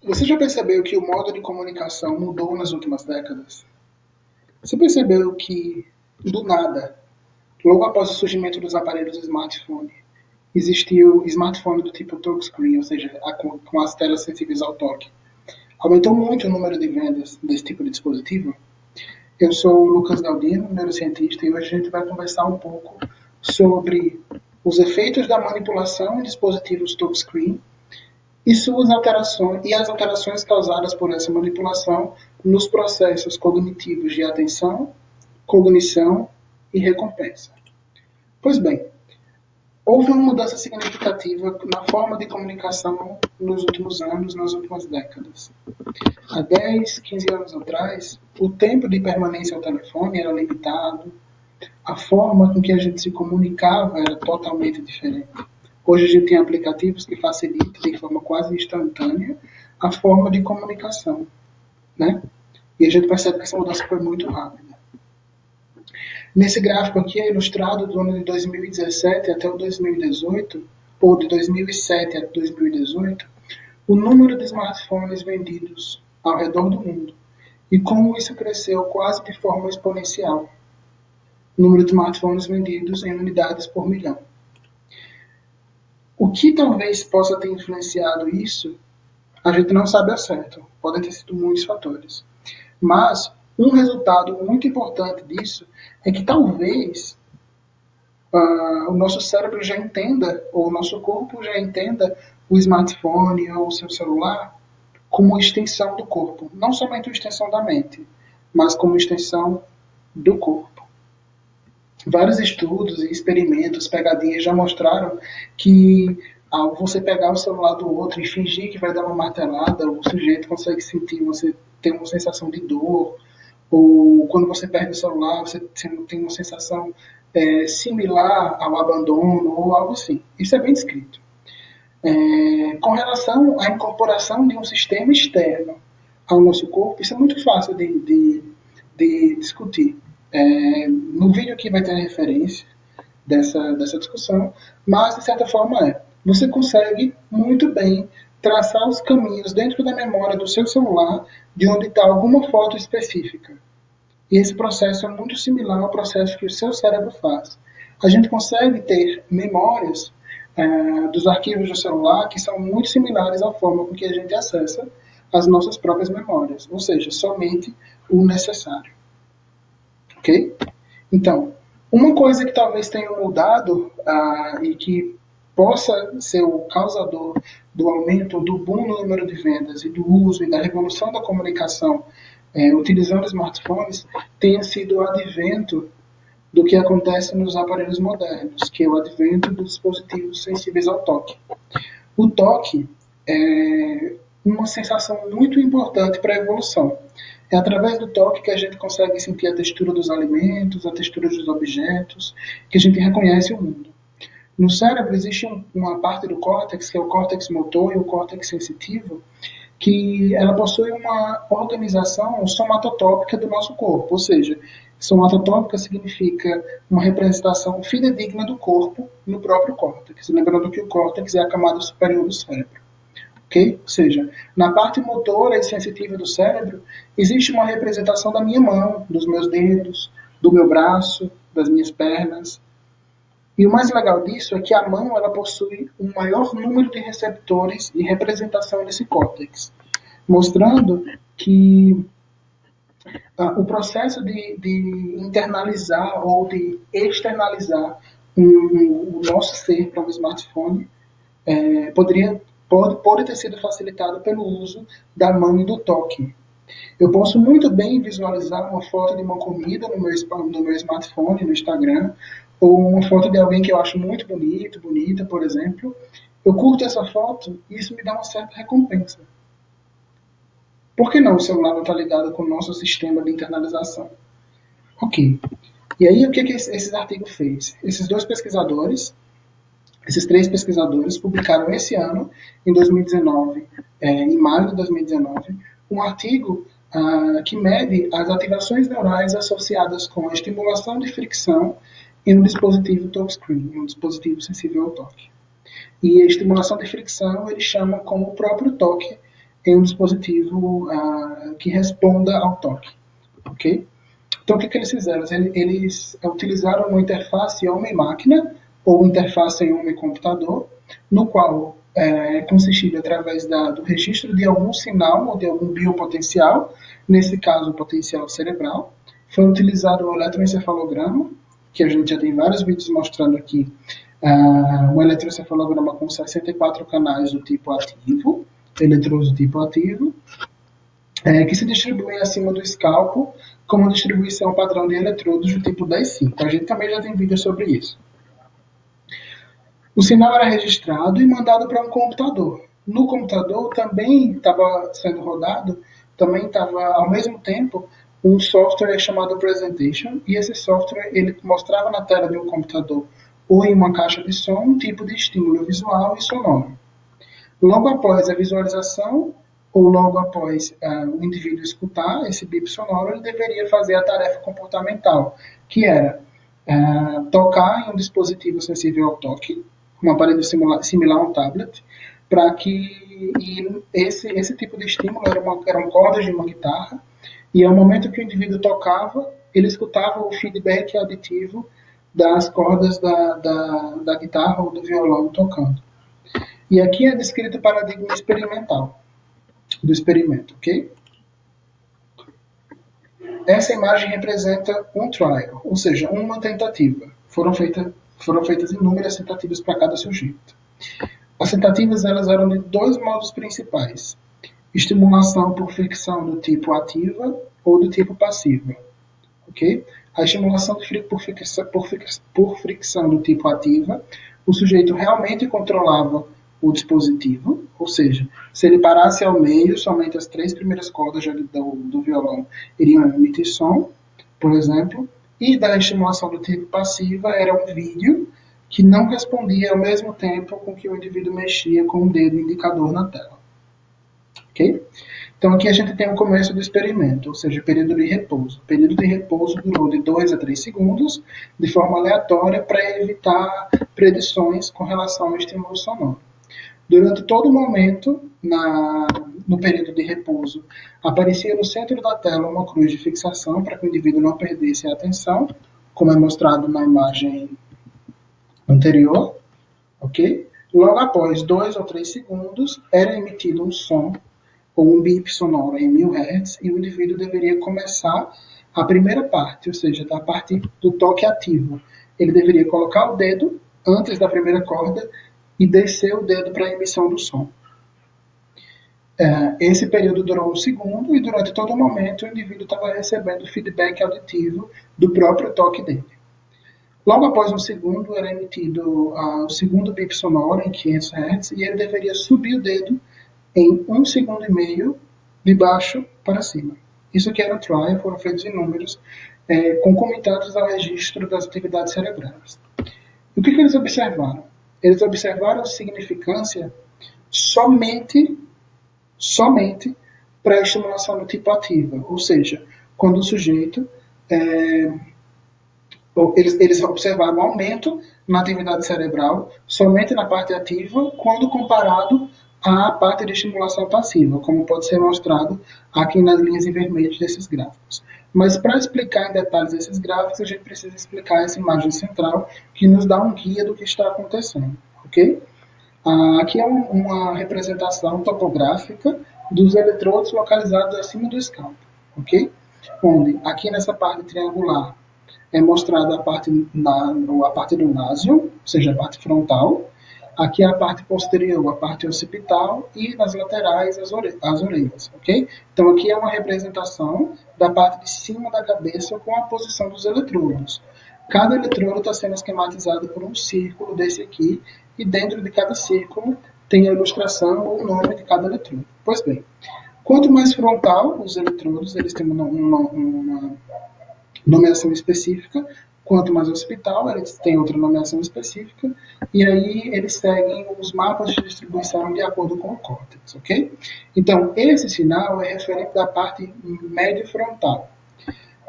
Você já percebeu que o modo de comunicação mudou nas últimas décadas? Você percebeu que, do nada, logo após o surgimento dos aparelhos smartphone, existiu o smartphone do tipo touchscreen, ou seja, com as telas sensíveis ao toque. Aumentou muito o número de vendas desse tipo de dispositivo? Eu sou o Lucas Galdino, neurocientista, e hoje a gente vai conversar um pouco sobre os efeitos da manipulação em dispositivos touchscreen e suas alterações e as alterações causadas por essa manipulação nos processos cognitivos de atenção, cognição e recompensa. Pois bem, houve uma mudança significativa na forma de comunicação nos últimos anos, nas últimas décadas. Há 10, 15 anos atrás, o tempo de permanência ao telefone era limitado, a forma com que a gente se comunicava era totalmente diferente. Hoje a gente tem aplicativos que facilitam de forma quase instantânea a forma de comunicação, né? E a gente percebe que essa mudança foi muito rápida. Nesse gráfico aqui é ilustrado do ano de 2017 até o 2018, ou de 2007 até 2018, o número de smartphones vendidos ao redor do mundo e como isso cresceu quase de forma exponencial. O número de smartphones vendidos em unidades por milhão. O que talvez possa ter influenciado isso, a gente não sabe ao certo. Podem ter sido muitos fatores. Mas um resultado muito importante disso é que talvez o nosso cérebro já entenda, ou o nosso corpo já entenda o smartphone ou o seu celular como extensão do corpo. Não somente uma extensão da mente, mas como extensão do corpo. Vários estudos e experimentos, pegadinhas já mostraram que ao você pegar o celular do outro e fingir que vai dar uma martelada, o sujeito consegue sentir, você tem uma sensação de dor, ou quando você perde o celular, você tem uma sensação similar ao abandono ou algo assim. Isso é bem descrito. Com relação à incorporação de um sistema externo ao nosso corpo, isso é muito fácil de discutir. No vídeo aqui vai ter a referência dessa discussão, mas de certa forma você consegue muito bem traçar os caminhos dentro da memória do seu celular de onde está alguma foto específica. E esse processo é muito similar ao processo que o seu cérebro faz. A gente consegue ter memórias dos arquivos do celular que são muito similares à forma com que a gente acessa as nossas próprias memórias, ou seja, somente o necessário. Ok? Então, uma coisa que talvez tenha mudado e que possa ser o causador do aumento do boom no número de vendas e do uso e da revolução da comunicação utilizando smartphones tenha sido o advento do que acontece nos aparelhos modernos, que é o advento dos dispositivos sensíveis ao toque. O toque é uma sensação muito importante para a evolução. É através do toque que a gente consegue sentir a textura dos alimentos, a textura dos objetos, que a gente reconhece o mundo. No cérebro existe uma parte do córtex, que é o córtex motor e o córtex sensitivo, que ela possui uma organização somatotópica do nosso corpo, ou seja, somatotópica significa uma representação fidedigna do corpo no próprio córtex, lembrando que o córtex é a camada superior do cérebro. Okay? Ou seja, na parte motora e sensitiva do cérebro, existe uma representação da minha mão, dos meus dedos, do meu braço, das minhas pernas. E o mais legal disso é que a mão ela possui um maior número de receptores e representação desse córtex, mostrando que o processo de internalizar ou de externalizar o nosso ser para um smartphone pode ter sido facilitado pelo uso da mão e do toque. Eu posso muito bem visualizar uma foto de uma comida no meu smartphone, no Instagram, ou uma foto de alguém que eu acho muito bonito, bonita, por exemplo. Eu curto essa foto e isso me dá uma certa recompensa. Por que não o celular não está ligado com o nosso sistema de internalização? Ok. E aí, o que esse artigo fez? Esses dois pesquisadores, esses três pesquisadores, publicaram esse ano, em 2019, em maio de 2019, um artigo que mede as ativações neurais associadas com a estimulação de fricção em um dispositivo touchscreen, em um dispositivo sensível ao toque. E a estimulação de fricção eles chamam como o próprio toque em um dispositivo que responda ao toque. Ok? Então, o que eles fizeram? Eles utilizaram uma interface homem-máquina ou interface homem-computador, no qual consistia através do registro de algum sinal ou de algum biopotencial, nesse caso, o potencial cerebral. Foi utilizado o eletroencefalograma, que a gente já tem vários vídeos mostrando aqui, um eletroencefalograma com 64 canais do tipo ativo, eletrodos do tipo ativo, que se distribuem acima do escalpo com uma distribuição padrão de eletrodos do tipo 10,5. A gente também já tem vídeo sobre isso. O sinal era registrado e mandado para um computador. No computador também estava sendo rodado, também estava ao mesmo tempo um software chamado Presentation, e esse software ele mostrava na tela de um computador ou em uma caixa de som um tipo de estímulo visual e sonoro. Logo após a visualização, ou logo após o indivíduo escutar esse bip sonoro, ele deveria fazer a tarefa comportamental, que era tocar em um dispositivo sensível ao toque, um aparelho similar a um tablet, para que esse tipo de estímulo eram cordas de uma guitarra, e ao momento que o indivíduo tocava, ele escutava o feedback auditivo das cordas da guitarra ou do violão tocando. E aqui é descrito o paradigma experimental do experimento, ok? Essa imagem representa um trial, ou seja, uma tentativa. Foram feitas inúmeras tentativas para cada sujeito. As tentativas elas eram de dois modos principais: estimulação por fricção do tipo ativa ou do tipo passiva, ok? A estimulação por fricção do tipo ativa, o sujeito realmente controlava o dispositivo, ou seja, se ele parasse ao meio, somente as 3 primeiras cordas do violão iriam emitir som, por exemplo, e da estimulação do tipo passiva era um vídeo que não respondia ao mesmo tempo com que o indivíduo mexia com o dedo indicador na tela. Ok? Então aqui a gente tem o começo do experimento, ou seja, o período de repouso. O período de repouso durou de 2 a 3 segundos, de forma aleatória, para evitar predições com relação ao estímulo sonoro. Durante todo o momento, no período de repouso, aparecia no centro da tela uma cruz de fixação para que o indivíduo não perdesse a atenção, como é mostrado na imagem anterior, ok? Logo após 2 ou 3 segundos, era emitido um som ou um bip sonoro em 1000 Hz e o indivíduo deveria começar a primeira parte, ou seja, da parte do toque ativo. Ele deveria colocar o dedo antes da primeira corda e descer o dedo para a emissão do som. Esse período durou 1 segundo e durante todo o momento o indivíduo estava recebendo feedback auditivo do próprio toque dele. Logo após 1 segundo era emitido o segundo bip sonoro em 500 Hz e ele deveria subir o dedo em 1 segundo e meio de baixo para cima. Isso aqui era um trial, foram feitos inúmeros, concomitantes ao registro das atividades cerebrais. E o que eles observaram? Eles observaram significância somente para a estimulação do tipo ativa, ou seja, quando o sujeito eles observaram um aumento na atividade cerebral somente na parte ativa quando comparado à parte de estimulação passiva, como pode ser mostrado aqui nas linhas em vermelho desses gráficos. Mas para explicar em detalhes esses gráficos, a gente precisa explicar essa imagem central que nos dá um guia do que está acontecendo, ok? Aqui é uma representação topográfica dos eletrodos localizados acima do escalpo, ok? Onde aqui nessa parte triangular é mostrada a parte do násio, ou seja, a parte frontal. Aqui é a parte posterior, a parte occipital, e nas laterais as orelhas, ok? Então aqui é uma representação da parte de cima da cabeça com a posição dos eletrodos. Cada eletrodo está sendo esquematizado por um círculo desse aqui, e dentro de cada círculo tem a ilustração ou o nome de cada eletrodo. Pois bem, quanto mais frontal os eletrodos, eles têm uma nomeação específica, quanto mais hospital, eles têm outra nomeação específica, e aí eles seguem os mapas de distribuição de acordo com o córtex, ok? Então, esse sinal é referente da parte médio frontal.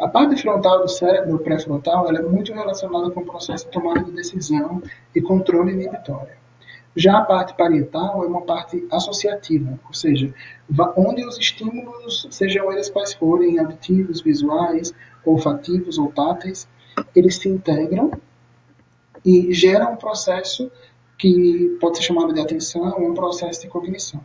A parte frontal do cérebro pré-frontal ela é muito relacionada com o processo de tomada de decisão e controle inibitório. Já a parte parietal é uma parte associativa, ou seja, onde os estímulos, sejam eles quais forem, auditivos, visuais, olfativos ou táteis, eles se integram e geram um processo que pode ser chamado de atenção, um processo de cognição.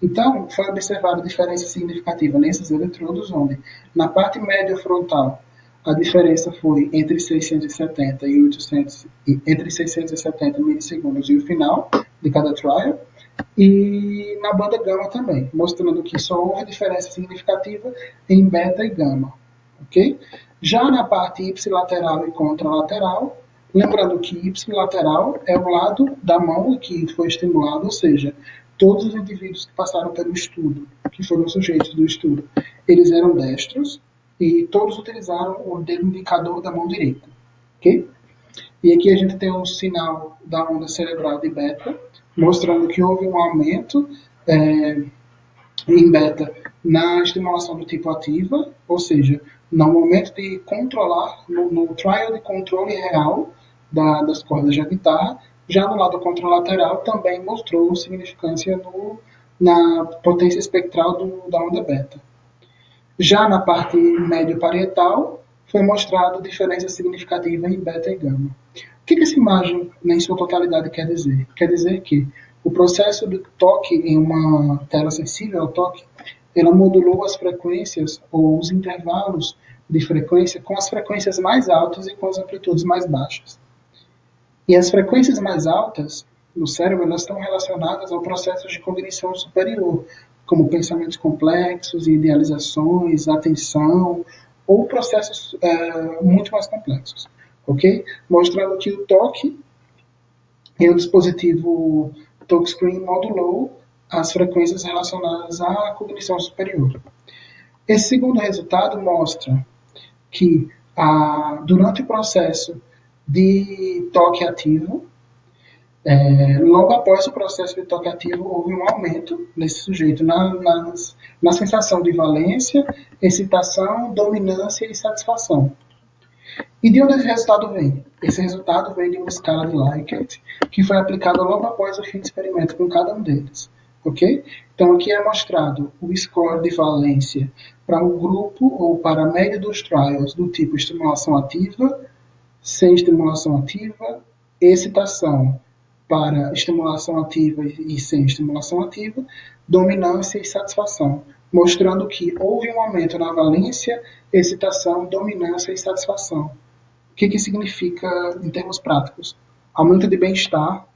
Então, foi observada diferença significativa nesses eletrodos, onde na parte média frontal a diferença foi entre 670 e 800, entre 670 milissegundos e o final de cada trial, e na banda gama também, mostrando que só houve diferença significativa em beta e gama. Okay? Já na parte ipsilateral e contralateral, lembrando que ipsilateral é o lado da mão que foi estimulado, ou seja, todos os indivíduos que passaram pelo estudo, que foram sujeitos do estudo, eles eram destros e todos utilizaram o dedo indicador da mão direita. Okay? E aqui a gente tem um sinal da onda cerebral de beta, mostrando que houve um aumento em beta na estimulação do tipo ativa, ou seja, no momento de controlar, no trial de controle real das cordas da guitarra, já no lado contralateral também mostrou significância na potência espectral da onda beta. Já na parte médio parietal, foi mostrado diferença significativa em beta e gama. O que essa imagem, em sua totalidade, quer dizer? Quer dizer que o processo de toque em uma tela sensível ao toque, ela modulou as frequências ou os intervalos de frequência com as frequências mais altas e com as amplitudes mais baixas. E as frequências mais altas no cérebro, elas estão relacionadas ao processo de cognição superior, como pensamentos complexos, idealizações, atenção, ou processos muito mais complexos, ok? Mostrando que o toque em um dispositivo touchscreen modulou as frequências relacionadas à cognição superior. Esse segundo resultado mostra que durante o processo de toque ativo, logo após o processo de toque ativo, houve um aumento nesse sujeito na sensação de valência, excitação, dominância e satisfação. E de onde esse resultado vem? Esse resultado vem de uma escala de Likert, que foi aplicada logo após o fim do experimento com cada um deles. Ok? Então aqui é mostrado o score de valência para um grupo ou para a média dos trials do tipo estimulação ativa, sem estimulação ativa, excitação para estimulação ativa e sem estimulação ativa, dominância e satisfação, mostrando que houve um aumento na valência, excitação, dominância e satisfação. O que significa em termos práticos? Aumento de bem-estar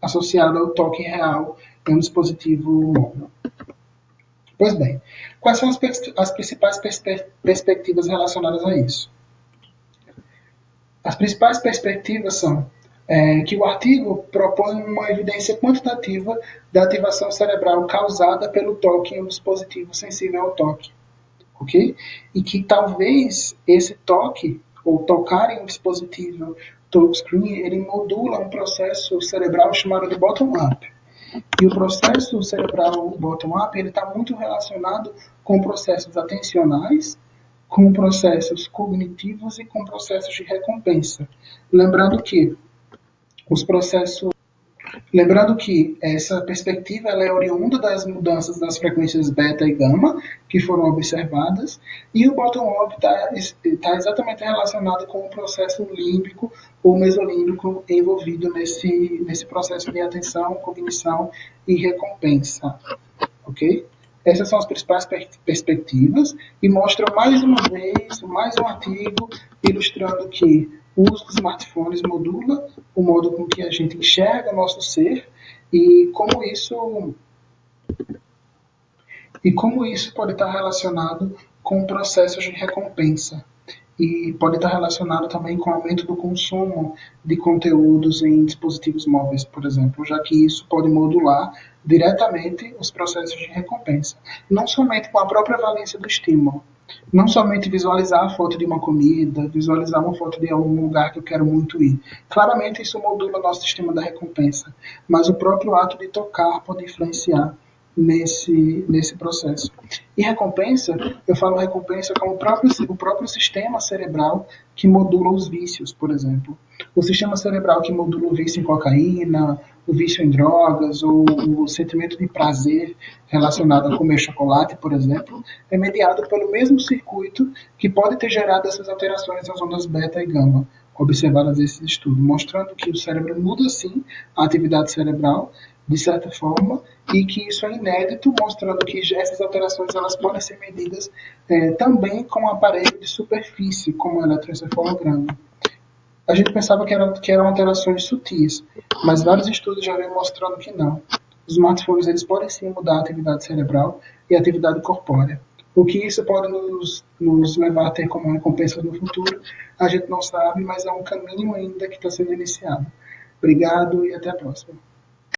associado ao toque real em um dispositivo móvel. Pois bem, quais são as principais perspectivas relacionadas a isso? As principais perspectivas são que o artigo propõe uma evidência quantitativa da ativação cerebral causada pelo toque em um dispositivo sensível ao toque. Okay? E que talvez esse toque, ou tocar em um dispositivo touchscreen, ele modula um processo cerebral chamado de bottom-up. E o processo cerebral bottom-up está muito relacionado com processos atencionais, com processos cognitivos e com processos de recompensa. Lembrando que essa perspectiva ela é oriunda das mudanças das frequências beta e gama que foram observadas, e o bottom-up está exatamente relacionado com o processo límbico ou mesolímbico envolvido nesse processo de atenção, cognição e recompensa. Ok? Essas são as principais perspectivas e mostram mais uma vez, mais um artigo ilustrando que o uso dos smartphones modula o modo com que a gente enxerga o nosso ser e como isso pode estar relacionado com processos de recompensa. E pode estar relacionado também com o aumento do consumo de conteúdos em dispositivos móveis, por exemplo, já que isso pode modular diretamente os processos de recompensa. Não somente com a própria valência do estímulo, não somente visualizar a foto de uma comida, visualizar uma foto de algum lugar que eu quero muito ir. Claramente isso modula o nosso sistema da recompensa, mas o próprio ato de tocar pode influenciar nesse processo. E recompensa, eu falo recompensa como o próprio sistema cerebral que modula os vícios, por exemplo. O sistema cerebral que modula o vício em cocaína, o vício em drogas, ou o sentimento de prazer relacionado a comer chocolate, por exemplo, é mediado pelo mesmo circuito que pode ter gerado essas alterações nas ondas beta e gama, observadas nesse estudo, mostrando que o cérebro muda sim a atividade cerebral, de certa forma, e que isso é inédito, mostrando que essas alterações elas podem ser medidas também com um aparelho de superfície, como o eletroencefalograma. A gente pensava que eram alterações sutis, mas vários estudos já vêm mostrando que não. Os smartphones eles podem sim mudar a atividade cerebral e a atividade corpórea. O que isso pode nos levar a ter como recompensa no futuro, a gente não sabe, mas é um caminho ainda que está sendo iniciado. Obrigado e até a próxima.